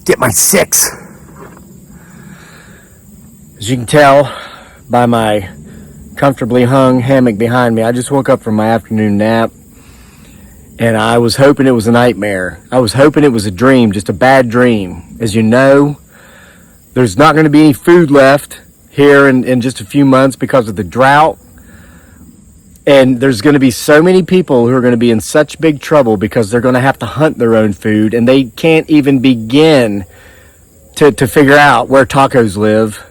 get my 6. As you can tell by my comfortably hung hammock behind me, I just woke up from my afternoon nap, and I was hoping it was a nightmare. I was hoping it was a dream, just a bad dream. As you know, there's not going to be any food left here in just a few months because of the drought. And there's going to be so many people who are going to be in such big trouble because they're going to have to hunt their own food, and they can't even begin to figure out where tacos live.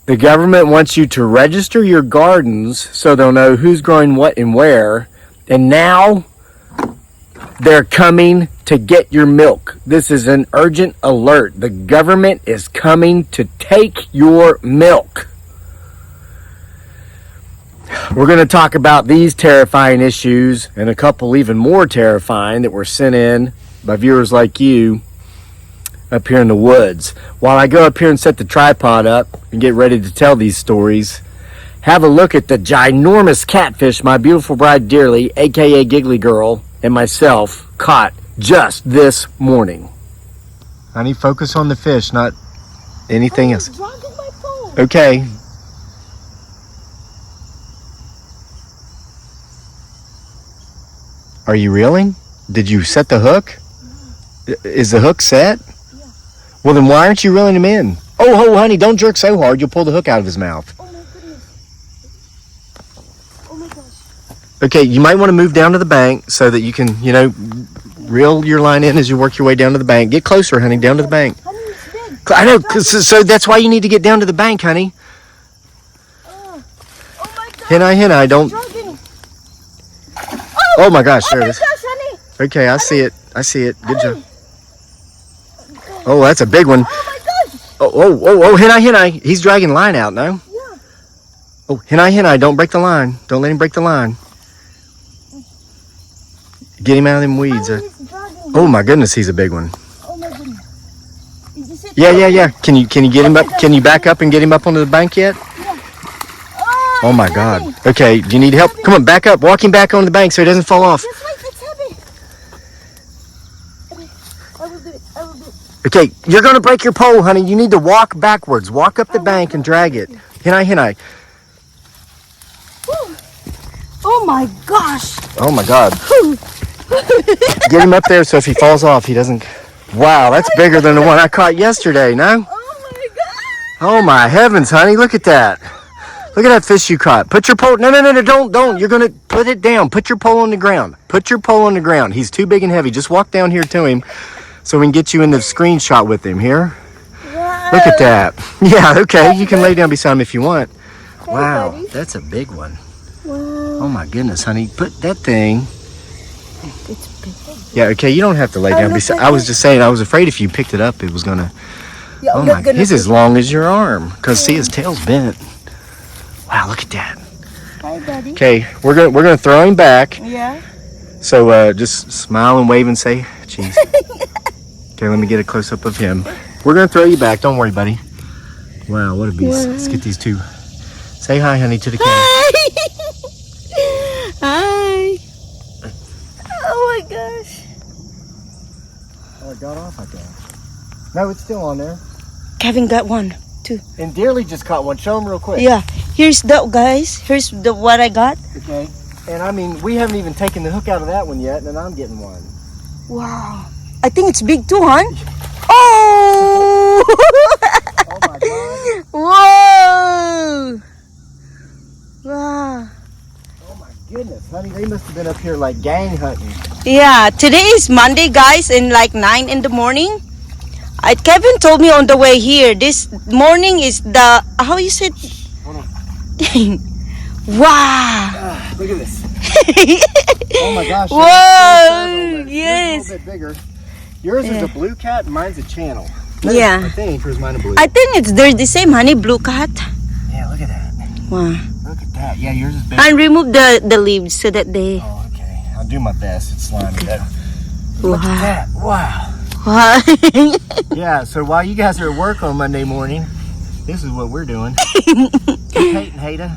The government wants you to register your gardens so they'll know who's growing what and where. And now they're coming to get your milk. This is an urgent alert. The government is coming to take your milk. We're going to talk about these terrifying issues and a couple even more terrifying that were sent in by viewers like you up here in the woods. While I go up here and set the tripod up and get ready to tell these stories, have a look at the ginormous catfish my beautiful bride Dearly, aka Giggly Girl, and myself caught just this morning. Honey, focus on the fish, not anything else. Okay. Are you reeling? Did you set the hook? Is the hook set? Yeah. Well, then why aren't you reeling him in? Oh, honey, don't jerk so hard. You'll pull the hook out of his mouth. Oh, my goodness. Oh, my gosh. Okay, you might want to move down to the bank so that you can, reel your line in as you work your way down to the bank. Get closer, honey, down to the bank. Honey, it's big. I know, so that's why you need to get down to the bank, honey. Oh, my gosh. Henai, don't... Dragging. Oh, my gosh, there it is. Oh, my gosh, honey. Okay, I see it. Good job. Oh, that's a big one. Oh, my gosh. Oh, Henai. He's dragging line out now. Yeah. Oh, Henai, don't break the line. Don't let him break the line. Get him out of them weeds. Oh, my goodness, he's a big one. Oh, my goodness. Is this it? Yeah. Can you get him up? Can you back up and get him up onto the bank yet? Yeah. Oh, my God. Okay, do you need help? Come on, back up. Walk him back onto the bank so he doesn't fall off. That's right, it's heavy. Okay, I will do it. Okay, you're going to break your pole, honey. You need to walk backwards. Walk up the bank and drag it. Henai. Oh, my gosh. Oh, my God. Get him up there so if he falls off, he doesn't... Wow, that's bigger than the one I caught yesterday, no? Oh, my God. Oh, my heavens, honey. Look at that. Look at that fish you caught. Put your pole... No, don't. You're going to put it down. Put your pole on the ground. He's too big and heavy. Just walk down here to him so we can get you in the screenshot with him here. Wow. Look at that. Yeah, okay. You can lay down beside him if you want. Hey, Wow, buddy. that's a big one. Wow. Oh, my goodness, honey. Put that thing... It's big. Yeah, okay, you don't have to lay down beside... I was just saying, I was afraid if you picked it up, it was going to... Yeah, Oh, my... He's as long as your arm. Because, see, his tail's bent. Wow, look at that. Hi, buddy. Okay, we're gonna throw him back. Yeah. So just smile and wave and say cheese. Okay, let me get a close up of him. We're gonna throw you back. Don't worry, buddy. Wow, what a beast. Let's get these two. Say hi, honey, to the camera. Hi. Oh my gosh. Oh, it got off, I think. No, it's still on there. Kevin got one, too. And Dearly just caught one. Show him real quick. Yeah. Here's the guys. Here's the what I got. Okay. And I mean, we haven't even taken the hook out of that one yet, and I'm getting one. Wow. I think it's big too, hon. Oh! Oh my God. Whoa! Wow. Oh my goodness, honey, they must have been up here like gang hunting. Yeah, today is Monday, guys, and like 9 in the morning. Kevin told me on the way here, this morning is the, how you said? Wow. Look at this. Oh my gosh. Whoa, yes. Yours is a little bit bigger. Yours is a blue cat and mine's a channel. No, Yeah. I think yours mine a blue. I think they're the same, honey, blue cat. Yeah, look at that. Wow. Look at that. Yeah, yours is big. And remove the leaves so that they... Oh, okay. I'll do my best. It's slimy though. Wow. Look at that. Wow. Wow. Yeah, so while you guys are at work on Monday morning, this is what we're doing. Hating, Hater.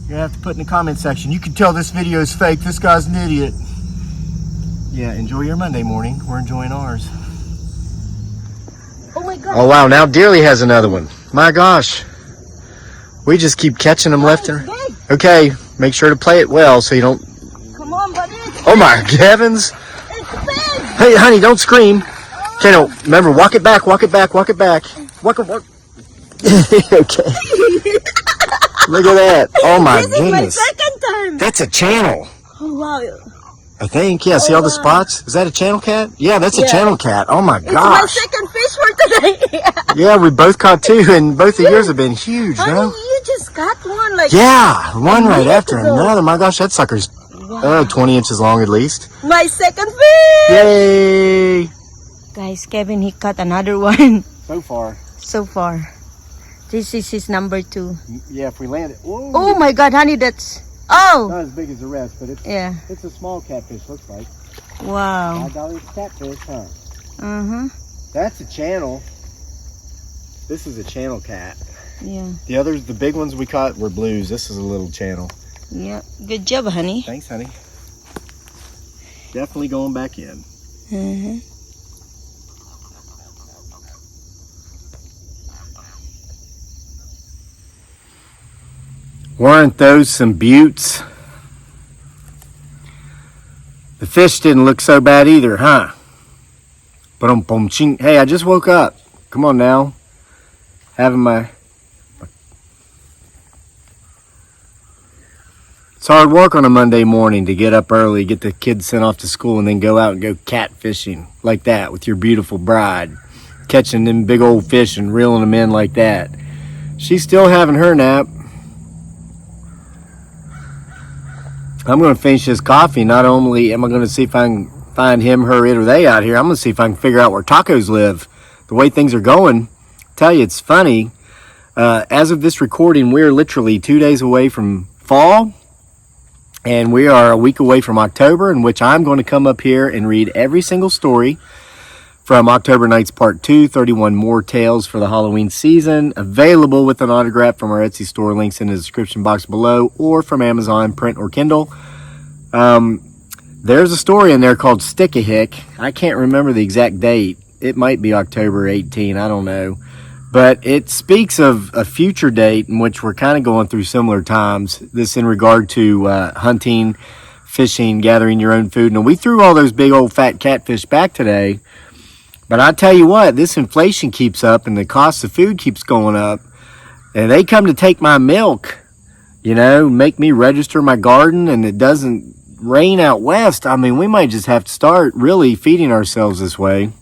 You're gonna have to put in the comment section. You can tell this video is fake. This guy's an idiot. Yeah, enjoy your Monday morning. We're enjoying ours. my God. Oh, wow. Now Dearly has another one. My gosh. We just keep catching them left and right. Okay. Make sure to play it well so you don't... Come on, buddy. Oh, my heavens. It's big. Hey, honey, don't scream. Okay, no. Remember, walk it back, walk it back, walk it back. Walk it, walk. Okay. Look at that. Oh, my This goodness. is my second time. That's a channel. Oh, wow. I think. Yeah, see all the spots? Is that a channel cat? Yeah, that's a channel cat. Oh, my It's my gosh. second fish for today. Yeah, we both caught two, and both of yours have been huge, Honey, no? you just got one. Like, Yeah, one right minute after ago. another. My gosh, that sucker's 20 inches long at least. my second fish. Yay! Guys, Kevin, he caught another one So far. so far. This is his number 2. Yeah, if we land it. Whoa. Oh my God, honey, that's... Oh! Not as big as the rest, but it's Yeah. it's a small catfish, looks like. Wow. $5 catfish, huh? Uh-huh. That's a channel. This is a channel cat. Yeah. The others, the big ones we caught were blues. This is a little channel. Yeah. Good job, honey. Thanks, honey. Definitely going back in. Uh-huh. Weren't those some buttes? The fish didn't look so bad either, huh? Hey, I just woke up. Come on now. Having my... It's hard work on a Monday morning to get up early, get the kids sent off to school, and then go out and go catfishing like that with your beautiful bride. Catching them big old fish and reeling them in like that. She's still having her nap. I'm going to finish this coffee. Not only am I going to see if I can find him, her, it, or they out here, I'm going to see if I can figure out where tacos live. The way things are going, I tell you, it's funny. As of this recording, we're literally 2 days away from fall, and we are a week away from October, in which I'm going to come up here and read every single story from October Nights Part 2, 31 more tales for the Halloween season, available with an autograph from our Etsy store, links in the description box below, or from Amazon, print, or Kindle. There's a story in there called Stick-a-Hick. I can't remember the exact date. It might be October 18, I don't know. But it speaks of a future date in which we're kind of going through similar times. This in regard to hunting, fishing, gathering your own food. And we threw all those big old fat catfish back today. But I tell you what, this inflation keeps up and the cost of food keeps going up. And they come to take my milk, you know, make me register my garden, and it doesn't rain out west. I mean, we might just have to start really feeding ourselves this way.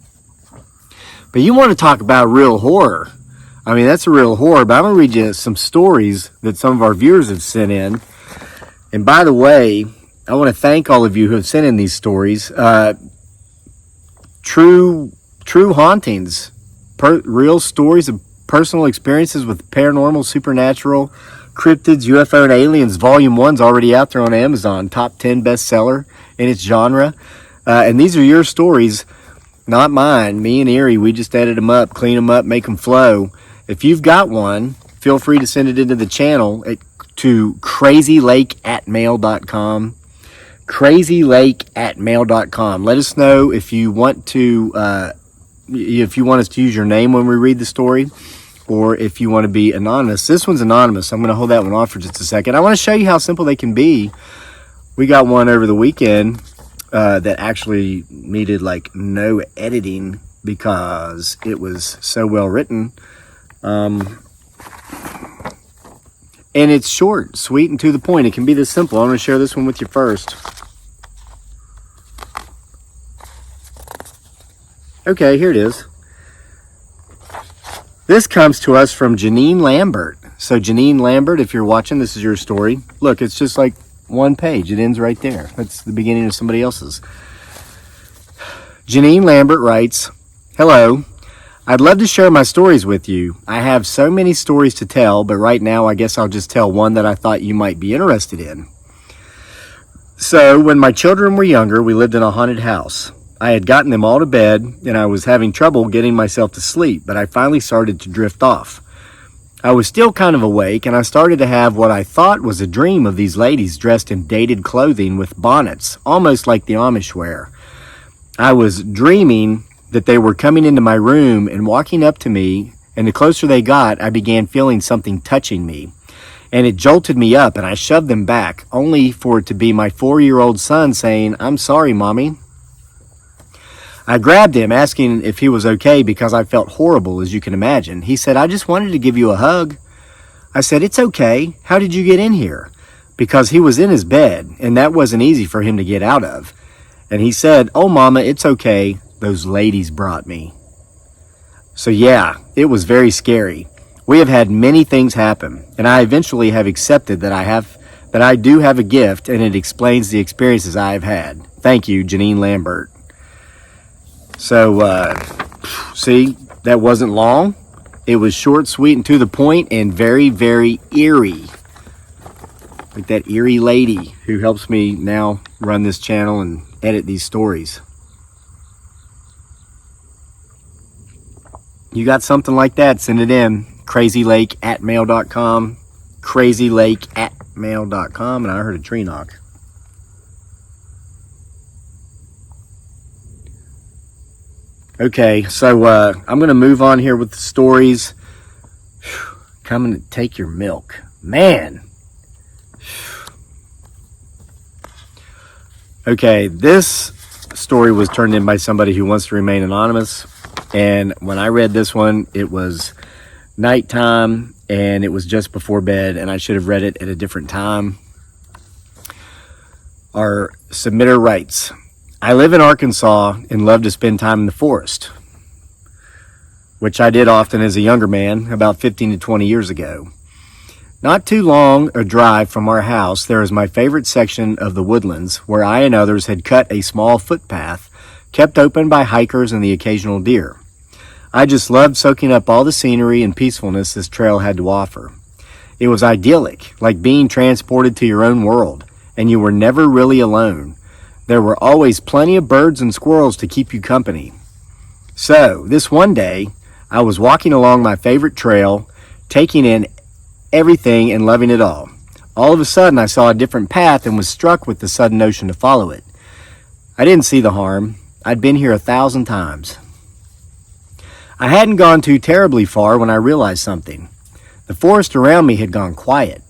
But you want to talk about real horror. I mean, that's a real horror. But I'm going to read you some stories that some of our viewers have sent in. And by the way, I want to thank all of you who have sent in these stories. True hauntings, real stories of personal experiences with paranormal, supernatural, cryptids, UFO, and aliens. Volume 1's already out there on Amazon, top 10 bestseller in its genre. And these are your stories, not mine. Me and Erie, we just edit them up, clean them up, make them flow. If you've got one, feel free to send it into the channel to crazylake@mail.com. crazylake@mail.com. Let us know if you want to, if you want us to use your name when we read the story, or if you want to be anonymous. This one's anonymous. I'm going to hold that one off for just a second. I want to show you how simple they can be. We got one over the weekend that actually needed like no editing because it was so well written. And it's short, sweet, and to the point. It can be this simple. I'm going to share this one with you first. Okay, here it is. This comes to us from Janine Lambert. So Janine Lambert, if you're watching, this is your story. Look, it's just like one page. It ends right there. That's the beginning of somebody else's. Janine Lambert writes, "Hello. I'd love to share my stories with you. I have so many stories to tell, but right now I guess I'll just tell one that I thought you might be interested in. So, when my children were younger, we lived in a haunted house. I had gotten them all to bed, and I was having trouble getting myself to sleep, but I finally started to drift off. I was still kind of awake, and I started to have what I thought was a dream of these ladies dressed in dated clothing with bonnets, almost like the Amish wear. I was dreaming that they were coming into my room and walking up to me, and the closer they got, I began feeling something touching me. And it jolted me up, and I shoved them back, only for it to be my 4-year-old son saying, "I'm sorry, Mommy." I grabbed him, asking if he was okay because I felt horrible, as you can imagine. He said, "I just wanted to give you a hug." I said, "It's okay. How did you get in here?" Because he was in his bed, and that wasn't easy for him to get out of. And he said, "Oh, Mama, it's okay. Those ladies brought me." So yeah, it was very scary. We have had many things happen, and I eventually have accepted that I do have a gift, and it explains the experiences I have had. Thank you, Janine Lambert. So, see, that wasn't long. It was short, sweet, and to the point, and very, very eerie. Like that eerie lady who helps me now run this channel and edit these stories. You got something like that, send it in. crazylake@mail.com. crazylake@mail.com. And I heard a tree knock. Okay, so I'm going to move on here with the stories. Coming to take your milk. Man. Okay, this story was turned in by somebody who wants to remain anonymous. And when I read this one, it was nighttime and it was just before bed, and I should have read it at a different time. Our submitter writes, "I live in Arkansas and love to spend time in the forest," which I did often as a younger man, about 15 to 20 years ago. Not too long a drive from our house, there is my favorite section of the woodlands where I and others had cut a small footpath kept open by hikers and the occasional deer. I just loved soaking up all the scenery and peacefulness this trail had to offer. It was idyllic, like being transported to your own world, and you were never really alone. There were always plenty of birds and squirrels to keep you company. So, this one day, I was walking along my favorite trail, taking in everything and loving it all. All of a sudden, I saw a different path and was struck with the sudden notion to follow it. I didn't see the harm. I'd been here 1,000 times. I hadn't gone too terribly far when I realized something. The forest around me had gone quiet.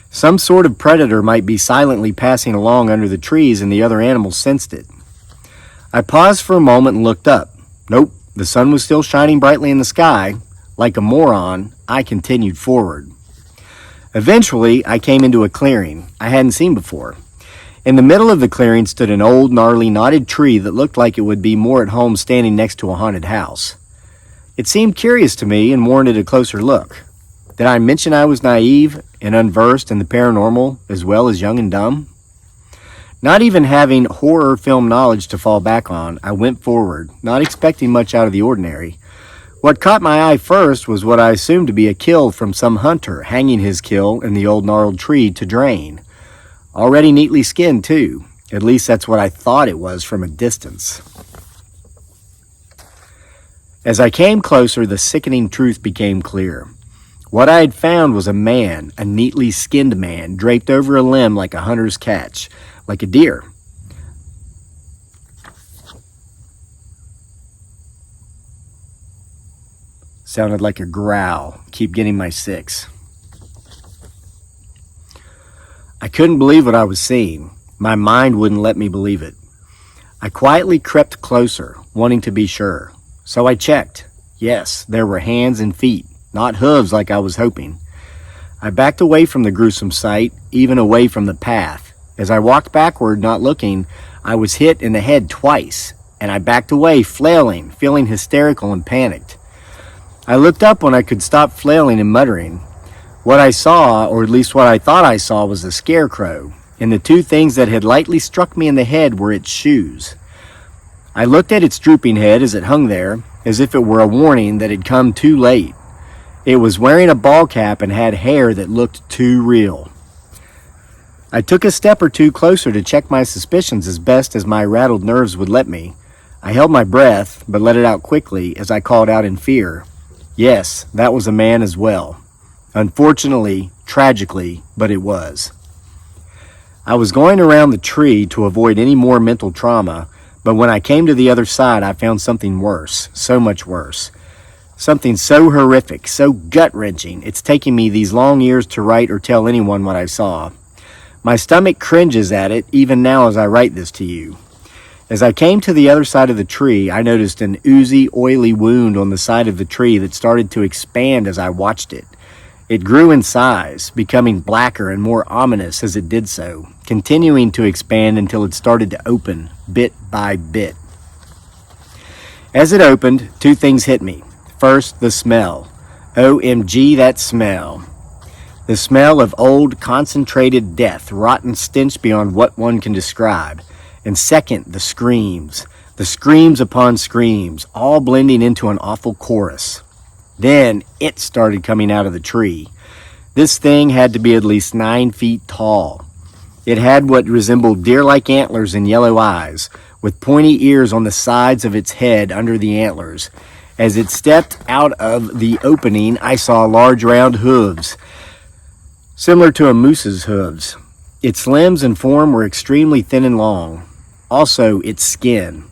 Some sort of predator might be silently passing along under the trees, and the other animals sensed it. I paused for a moment and looked up. Nope, the sun was still shining brightly in the sky. Like a moron, I continued forward. Eventually, I came into a clearing I hadn't seen before. In the middle of the clearing stood an old, gnarly, knotted tree that looked like it would be more at home standing next to a haunted house. It seemed curious to me and warranted a closer look. Did I mention I was naive and unversed in the paranormal as well as young and dumb? Not even having horror film knowledge to fall back on, I went forward, not expecting much out of the ordinary. What caught my eye first was what I assumed to be a kill from some hunter hanging his kill in the old gnarled tree to drain. Already neatly skinned, too. At least that's what I thought it was from a distance. As I came closer, the sickening truth became clear. What I had found was a man, a neatly skinned man, draped over a limb like a hunter's catch, like a deer. Sounded like a growl. Keep getting my six. I couldn't believe what I was seeing. My mind wouldn't let me believe it. I quietly crept closer, wanting to be sure. So I checked. Yes, there were hands and feet, not hooves like I was hoping. I backed away from the gruesome sight, even away from the path. As I walked backward, not looking, I was hit in the head twice, and I backed away, flailing, feeling hysterical and panicked. I looked up when I could stop flailing and muttering. What I saw, or at least what I thought I saw, was a scarecrow, and the two things that had lightly struck me in the head were its shoes. I looked at its drooping head as it hung there, as if it were a warning that had come too late. It was wearing a ball cap and had hair that looked too real. I took a step or two closer to check my suspicions as best as my rattled nerves would let me. I held my breath, but let it out quickly as I called out in fear. Yes, that was a man as well. Unfortunately, tragically, but it was. I was going around the tree to avoid any more mental trauma, But when I came to the other side, I found something worse, so much worse. Something so horrific, so gut-wrenching, it's taking me these long years to write or tell anyone what I saw. My stomach cringes at it even now as I write this to you. As I came to the other side of the tree, I noticed an oozy, oily wound on the side of the tree that started to expand as I watched it. It grew in size, becoming blacker and more ominous as it did so, continuing to expand until it started to open, bit by bit. As it opened, two things hit me. First, the smell. OMG, that smell. The smell of old, concentrated death, rotten stench beyond what one can describe. And second, the screams upon screams, all blending into an awful chorus. Then it started coming out of the tree. This thing had to be at least 9 feet tall. It had what resembled deer-like antlers and yellow eyes, with pointy ears on the sides of its head under the antlers. As it stepped out of the opening, I saw large round hooves, similar to a moose's hooves. Its limbs and form were extremely thin and long. Also, its skin.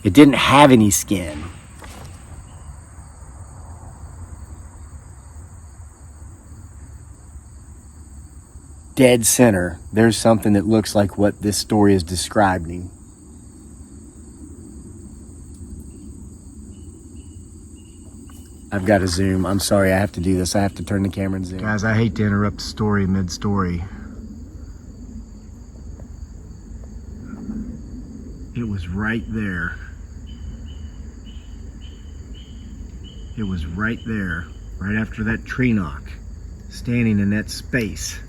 It didn't have any skin. Dead center, there's something that looks like what this story is describing. I've got to zoom. I'm sorry, I have to do this. I have to turn the camera and zoom. Guys, I hate to interrupt the story mid-story. It was right there. It was right there, right after that tree knock, standing in that space.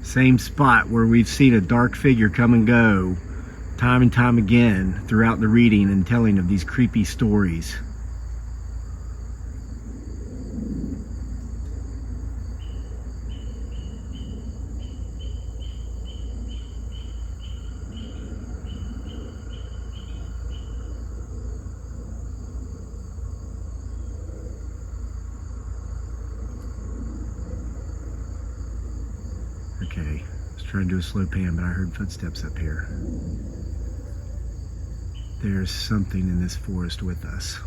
Same spot where we've seen a dark figure come and go time and time again throughout the reading and telling of these creepy stories. Okay, I was trying to do a slow pan, but I heard footsteps up here. There's something in this forest with us.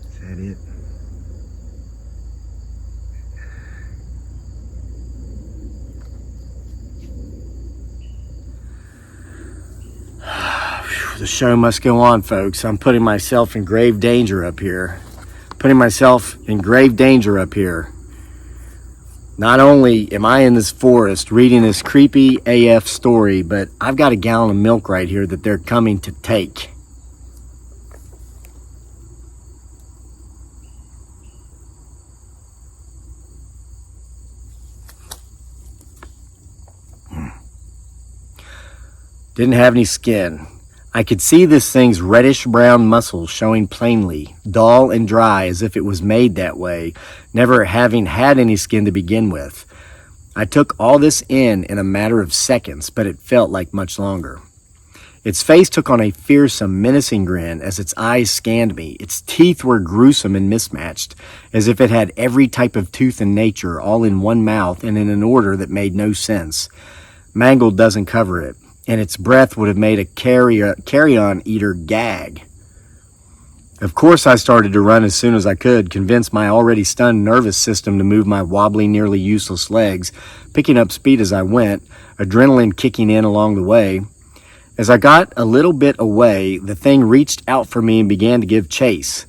Is that it? The show must go on, folks. I'm putting myself in grave danger up here. Not only am I in this forest reading this creepy AF story, but I've got a gallon of milk right here that they're coming to take. Didn't have any skin. I could see this thing's reddish-brown muscles showing plainly, dull and dry as if it was made that way, never having had any skin to begin with. I took all this in a matter of seconds, but it felt like much longer. Its face took on a fearsome, menacing grin as its eyes scanned me. Its teeth were gruesome and mismatched, as if it had every type of tooth in nature all in one mouth and in an order that made no sense. Mangled doesn't cover it, and its breath would have made a carrion eater gag. Of course I started to run as soon as I could, convince my already stunned nervous system to move my wobbly, nearly useless legs, picking up speed as I went, adrenaline kicking in along the way. As I got a little bit away, the thing reached out for me and began to give chase.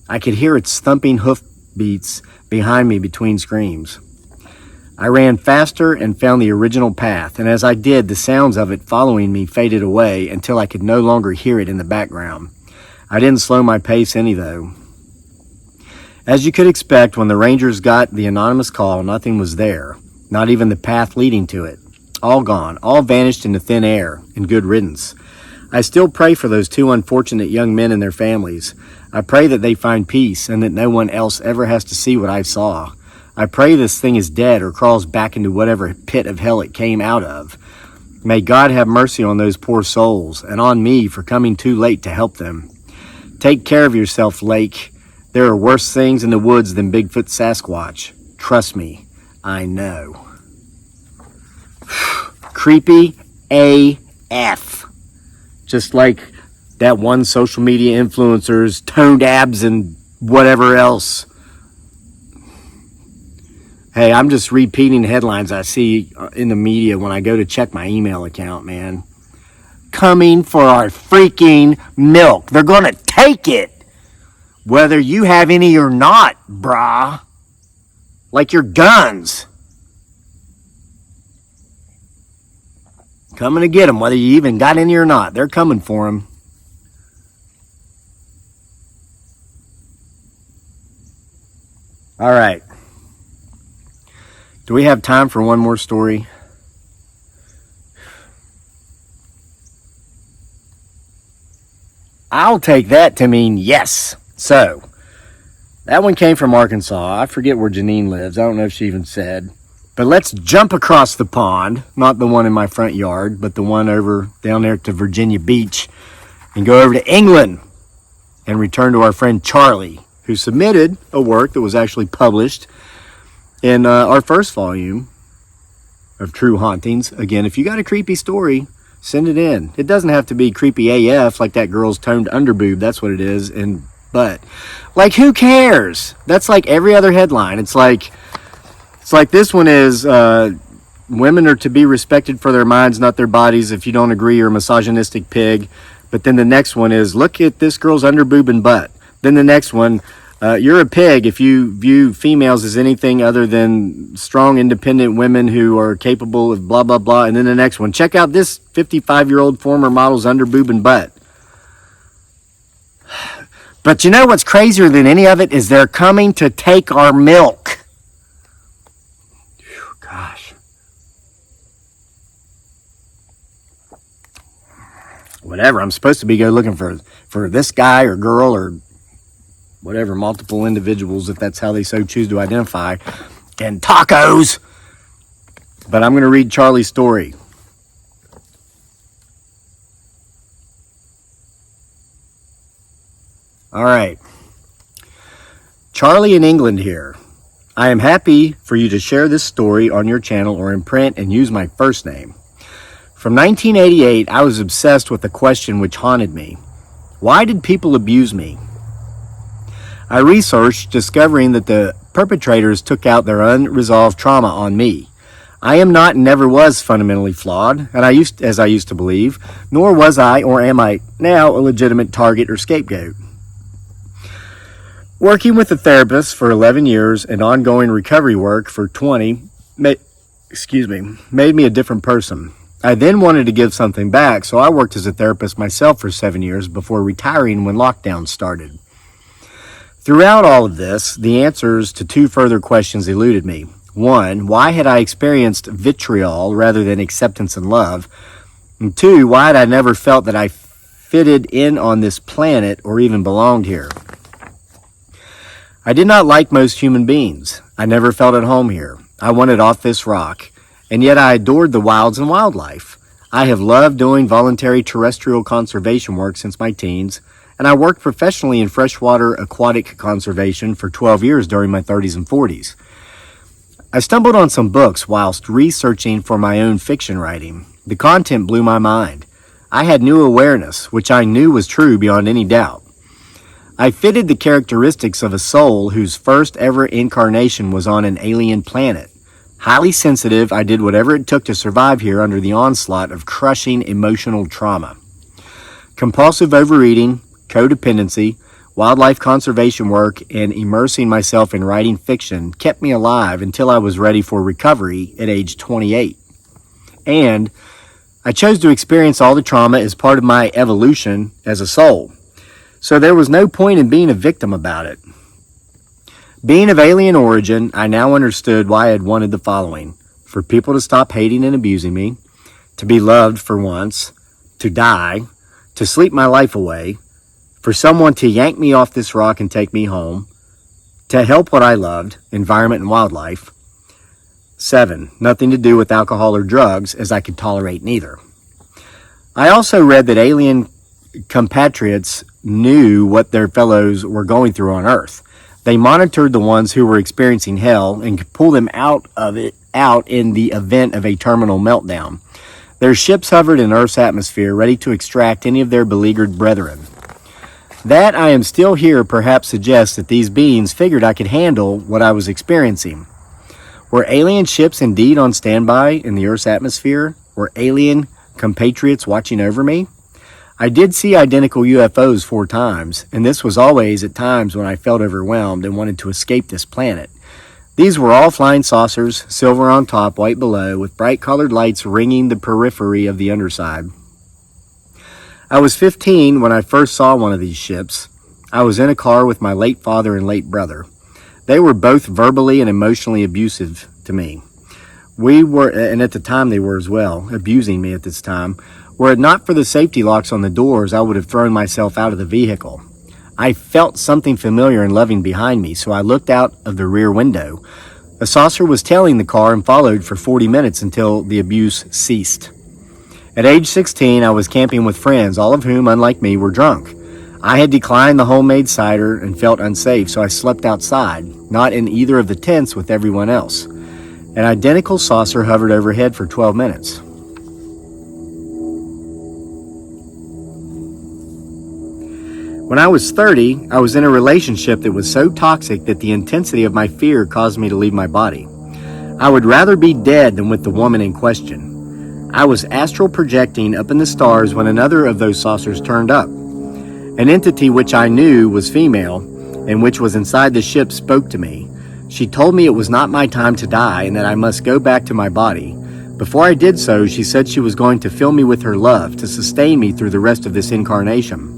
I could hear its thumping hoof beats behind me between screams. I ran faster and found the original path, and as I did, the sounds of it following me faded away until I could no longer hear it in the background. I didn't slow my pace any, though. As you could expect, when the Rangers got the anonymous call, nothing was there, not even the path leading to it. All gone, all vanished into thin air, and good riddance. I still pray for those two unfortunate young men and their families. I pray that they find peace and that no one else ever has to see what I saw. I pray this thing is dead or crawls back into whatever pit of hell it came out of. May God have mercy on those poor souls and on me for coming too late to help them. Take care of yourself, Lake. There are worse things in the woods than Bigfoot Sasquatch. Trust me, I know. Creepy AF. F. Just like that one social media influencer's toned abs and whatever else. Hey, I'm just repeating headlines I see in the media when I go to check my email account, man. Coming for our freaking milk. They're gonna take it. Whether you have any or not, brah. Like your guns. Coming to get them, whether you even got any or not. They're coming for them. All right. Do we have time for one more story? I'll take that to mean yes. So, that one came from Arkansas. I forget where Janine lives. I don't know if she even said. But let's jump across the pond. Not the one in my front yard, but the one over down there to Virginia Beach. And go over to England. And return to our friend Charlie, who submitted a work that was actually published in our first volume of True Hauntings. Again, if you got a creepy story, send it in. It doesn't have to be creepy AF like that girl's toned underboob. That's what it is. But like, who cares? That's like every other headline. It's like this one is women are to be respected for their minds, not their bodies. If you don't agree, you're a misogynistic pig. But then the next one is, look at this girl's underboob and butt. Then the next one, you're a pig if you view females as anything other than strong, independent women who are capable of blah, blah, blah. And then the next one, check out this 55-year-old former model's underboob and butt. But you know what's crazier than any of it is they're coming to take our milk. Whew, gosh. Whatever, I'm supposed to be go looking for this guy or girl or whatever, multiple individuals, if that's how they so choose to identify, and tacos. But I'm going to read Charlie's story. All right. Charlie in England here. I am happy for you to share this story on your channel or in print and use my first name. From 1988, I was obsessed with a question which haunted me. Why did people abuse me? I researched, discovering that the perpetrators took out their unresolved trauma on me. I am not and never was fundamentally flawed, and as I used to believe, nor was I or am I now a legitimate target or scapegoat. Working with a therapist for 11 years and ongoing recovery work for 20 made me a different person. I then wanted to give something back, so I worked as a therapist myself for 7 years before retiring when lockdown started. Throughout all of this, the answers to two further questions eluded me. One, why had I experienced vitriol rather than acceptance and love? And two, why had I never felt that I fitted in on this planet or even belonged here? I did not like most human beings. I never felt at home here. I wanted off this rock. And yet I adored the wilds and wildlife. I have loved doing voluntary terrestrial conservation work since my teens, and I worked professionally in freshwater aquatic conservation for 12 years during my 30s and 40s. I stumbled on some books whilst researching for my own fiction writing. The content blew my mind. I had new awareness, which I knew was true beyond any doubt. I fitted the characteristics of a soul whose first ever incarnation was on an alien planet. Highly sensitive, I did whatever it took to survive here under the onslaught of crushing emotional trauma. Compulsive overeating, codependency, wildlife conservation work, and immersing myself in writing fiction kept me alive until I was ready for recovery at age 28. And I chose to experience all the trauma as part of my evolution as a soul. So there was no point in being a victim about it. Being of alien origin, I now understood why I had wanted the following: for people to stop hating and abusing me, to be loved for once, to die, to sleep my life away, for someone to yank me off this rock and take me home, to help what I loved, environment and wildlife. 7, nothing to do with alcohol or drugs, as I could tolerate neither. I also read that alien compatriots knew what their fellows were going through on Earth. They monitored the ones who were experiencing hell and could pull them out in the event of a terminal meltdown. Their ships hovered in Earth's atmosphere, ready to extract any of their beleaguered brethren. That I am still here perhaps suggests that these beings figured I could handle what I was experiencing. Were alien ships indeed on standby in the Earth's atmosphere? Were alien compatriots watching over me? I did see identical UFOs 4 times, and this was always at times when I felt overwhelmed and wanted to escape this planet. These were all flying saucers, silver on top, white below, with bright colored lights ringing the periphery of the underside. I was 15 when I first saw one of these ships. I was in a car with my late father and late brother. They were both verbally and emotionally abusive to me. And at the time they were as well, abusing me at this time. Were it not for the safety locks on the doors, I would have thrown myself out of the vehicle. I felt something familiar and loving behind me, so I looked out of the rear window. A saucer was tailing the car and followed for 40 minutes until the abuse ceased. At age 16, I was camping with friends, all of whom, unlike me, were drunk. I had declined the homemade cider and felt unsafe, so I slept outside, not in either of the tents with everyone else. An identical saucer hovered overhead for 12 minutes. When I was 30, I was in a relationship that was so toxic that the intensity of my fear caused me to leave my body. I would rather be dead than with the woman in question. I was astral projecting up in the stars when another of those saucers turned up. An entity which I knew was female and which was inside the ship spoke to me. She told me it was not my time to die and that I must go back to my body. Before I did so, she said she was going to fill me with her love to sustain me through the rest of this incarnation.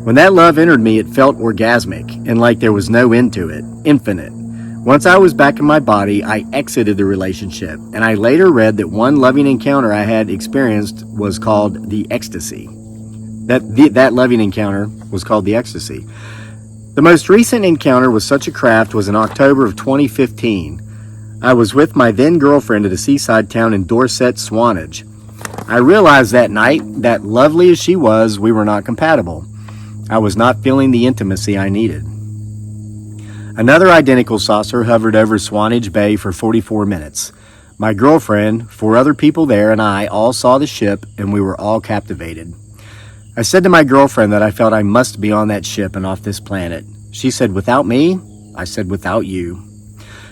When that love entered me, it felt orgasmic and like there was no end to it, infinite. Once I was back in my body, I exited the relationship, and I later read that one loving encounter I had experienced was called the ecstasy. That loving encounter was called the ecstasy. The most recent encounter with such a craft was in October of 2015. I was with my then girlfriend at a seaside town in Dorset, Swanage. I realized that night that, lovely as she was, we were not compatible. I was not feeling the intimacy I needed. Another identical saucer hovered over Swanage Bay for 44 minutes. My girlfriend, 4 other people there, and I all saw the ship, and we were all captivated. I said to my girlfriend that I felt I must be on that ship and off this planet. She said, "Without me?" I said, "Without you."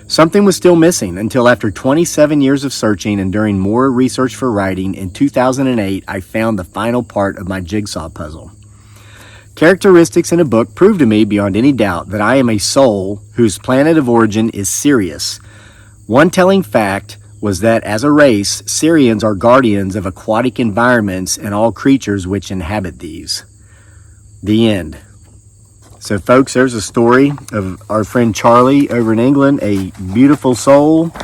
Something was still missing until after 27 years of searching and during more research for writing, in 2008, I found the final part of my jigsaw puzzle. Characteristics in a book prove to me beyond any doubt that I am a soul whose planet of origin is Sirius. One telling fact was that as a race, Sirians are guardians of aquatic environments and all creatures which inhabit these. The end. So folks, there's a story of our friend Charlie over in England, a beautiful soul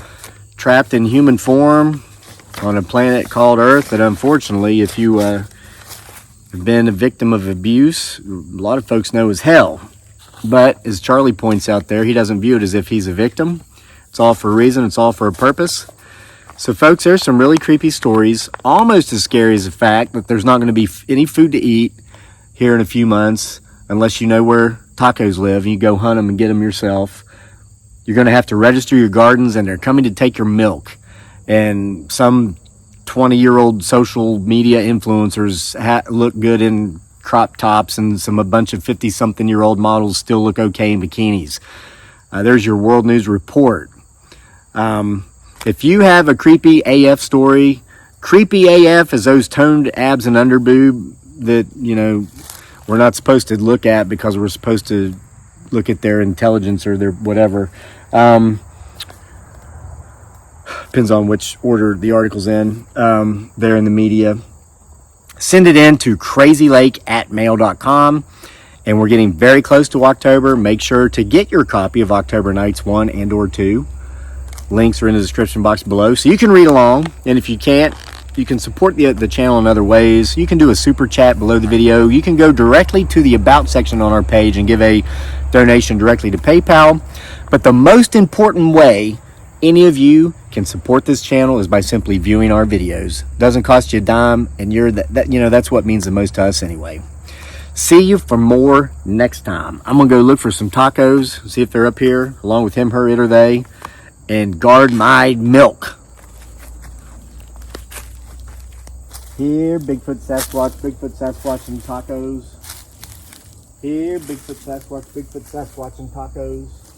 trapped in human form on a planet called Earth that unfortunately, if you have been a victim of abuse, a lot of folks know as hell. But as Charlie points out there, he doesn't view it as if he's a victim. It's all for a reason. It's all for a purpose. So folks, there's some really creepy stories, almost as scary as the fact that there's not going to be any food to eat here in a few months unless you know where tacos live and you go hunt them and get them yourself. You're going to have to register your gardens and they're coming to take your milk. And some 20-year-old social media influencers look good in crop tops, and a bunch of 50-something-year-old models still look okay in bikinis. There's your World News Report. If you have a creepy AF story, creepy AF is those toned abs and underboob that, you know, we're not supposed to look at because we're supposed to look at their intelligence or their whatever. Depends on which order the article's in. There in the media. Send it in to crazylake@mail.com. And we're getting very close to October. Make sure to get your copy of October Nights 1 and or 2. Links are in the description box below, so you can read along. And if you can't, you can support the channel in other ways. You can do a super chat below the video. You can go directly to the About section on our page and give a donation directly to PayPal. But the most important way any of you can support this channel is by simply viewing our videos. Doesn't cost you a dime, and that's what means the most to us anyway. See you for more next time. I'm gonna go look for some tacos, see if they're up here, along with him, her, it, or they, and guard my milk. Here, Bigfoot, Sasquatch, and tacos. Here, Bigfoot, Sasquatch, and tacos.